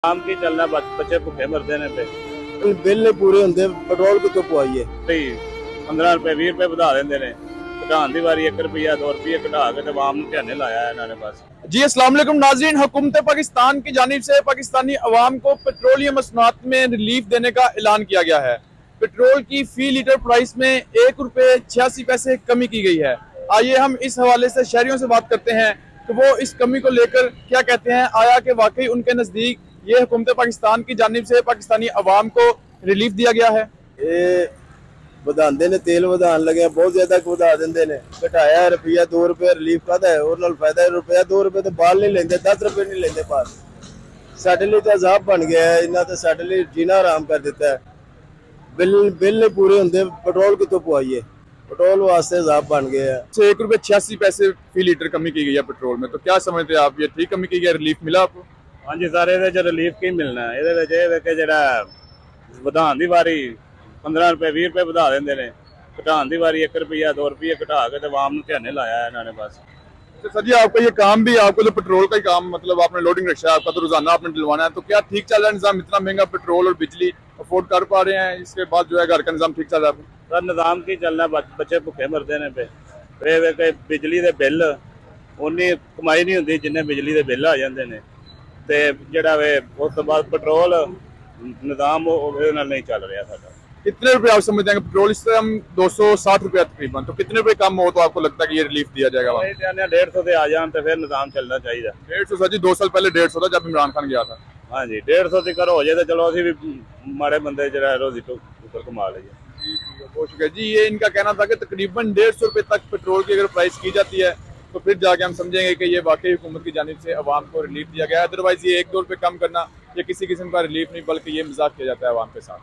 काम की चलना बच्चे भुखे मरते ने पे बिल नहीं पूरे होंगे पेट्रोल कितों पवाइए 15 रुपए 20 रुपए ਵਧਾ ਦਿੰਦੇ ਨੇ ਘਟਾਉਣ ਦੀ ਵਾਰੀ 1 रुपया 2 रुपये घटा के तो आवाम ਨੂੰ ਝਾਨੇ ਲਾਇਆ ਇਹਨਾਂ ਨੇ बस। जी अस्सलाम वालेकुम नाज़रीन, हुकूमत पाकिस्तान की जानिब से पाकिस्तानी अवाम को पेट्रोलियम मसनूआत में रिलीफ देने का ऐलान किया गया है। पेट्रोल की फी लीटर प्राइस में 1 रुपये 86 पैसे कमी की गई है। आइए हम इस हवाले से शहरियों से बात करते हैं कि वो इस कमी को लेकर क्या कहते हैं। आया कि वाकई उनके नज़दीक ये हुकूमत पाकिस्तान की जानिब से पाकिस्तानी अवाम को रिलीफ दिया गया है। ਵਧਾਉਂਦੇ ਨੇ ਤੇਲ ਵਧਾਉਣ ਲੱਗੇ ਬਹੁਤ ਜ਼ਿਆਦਾ ਵਧਾ ਦਿੰਦੇ ਨੇ। ਘਟਾਇਆ ਰੁਪਿਆ 2 ਰੁਪਏ ਰਿਲੀਫ ਕਾਹਦਾ ਹੈ, ਉਹਦੇ ਨਾਲ ਫਾਇਦਾ ਰੁਪਿਆ 2 ਰੁਪਏ ਤੇ ਬਾਲ ਨਹੀਂ ਲੈਂਦੇ, 10 ਰੁਪਏ ਨਹੀਂ ਲੈਂਦੇ ਪਾਸ। ਸਾਡੇ ਲਈ ਤਾਂ ਅਜ਼ਾਬ ਬਣ ਗਿਆ ਹੈ, ਇਹਨਾਂ ਤੇ ਸਾਡੇ ਲਈ ਜੀਣਾ ਆਰਾਮ ਕਰ ਦਿੱਤਾ ਹੈ। ਬਿੱਲ ਨਹੀਂ ਪੂਰੇ ਹੁੰਦੇ, ਪੈਟਰੋਲ ਕਿਤੋਂ ਪਵਾਈਏ, पेट्रोल वास्ते अजाब बन गया है। 1 रुपये 86 पैसे फी लीटर कमी की गई है पेट्रोल में, तो क्या समझते हैं आप, ये ठीक कमी की गई है, रिलीफ मिला आपको? हाँ जी सर, ये रिलीफ की मिलना है जरा ਵਧਾਉਣ ਦੀ ਵਾਰੀ 15 रुपए 20 रुपए ਵਧਾ ਦਿੰਦੇ ਨੇ, ਘਟਾਉਣ ਦੀ ਵਾਰੀ 1 रुपया 2 रुपये घटा के तो आवाम ਨੂੰ ਝਾਨੇ ਲਾਇਆ ਇਹਨਾਂ ਨੇ बस। तो सर जी आपका ये काम भी, आपको तो पेट्रोल का ही काम, मतलब आपने लोडिंग रखा है, आपका तो रोजाना आपने डलवाना है, तो क्या ठीक चल रहा है निज़ाम? इतना महंगा पेट्रोल और बिजली अफोर्ड कर पा रहे हैं? इसके बाद जो है घर का निज़ाम ठीक चल रहा है? सर निज़ाम की चलना बच्चे भुखे मरते ने पे बिजली के बिल उन्नी कमाई नहीं होंगी जिन्ने बिजली के बिल आ जाते हैं, तो जोड़ा वे उस तो बाद पेट्रोल निज़ाम नहीं चल रहा साਡਾ। कितने रुपए आप समझते हैं पेट्रोल इस हम 260 रुपया तकरीबन, तो कितने रुपए कम हो तो आपको लगता है कि ये रिलीफ दिया जाएगा? 150 से आ जान तो फिर निज़ाम चलना चाहिए। 150 सर जी 2 साल पहले 150 था जब इमरान खान गया था। हाँ जी 150 तक हो जाए तो चलो अभी भी माड़े बंदे जो रोजी टुकर कमा लीजिए। बहुत शुक्रिया जी। ये इनका कहना था कि तकरीबन 150 रुपए तक पेट्रोल की अगर प्राइस की जाती है तो फिर जाके हम समझेंगे कि ये वाकई हुकूमत की जानिब से अवाम को रिलीफ दिया गया है। अदरवाइज ये 1-2 रुपए कम करना ये किसी किस्म का रिलीफ नहीं, बल्कि ये मजाक किया जाता है अवाम के साथ।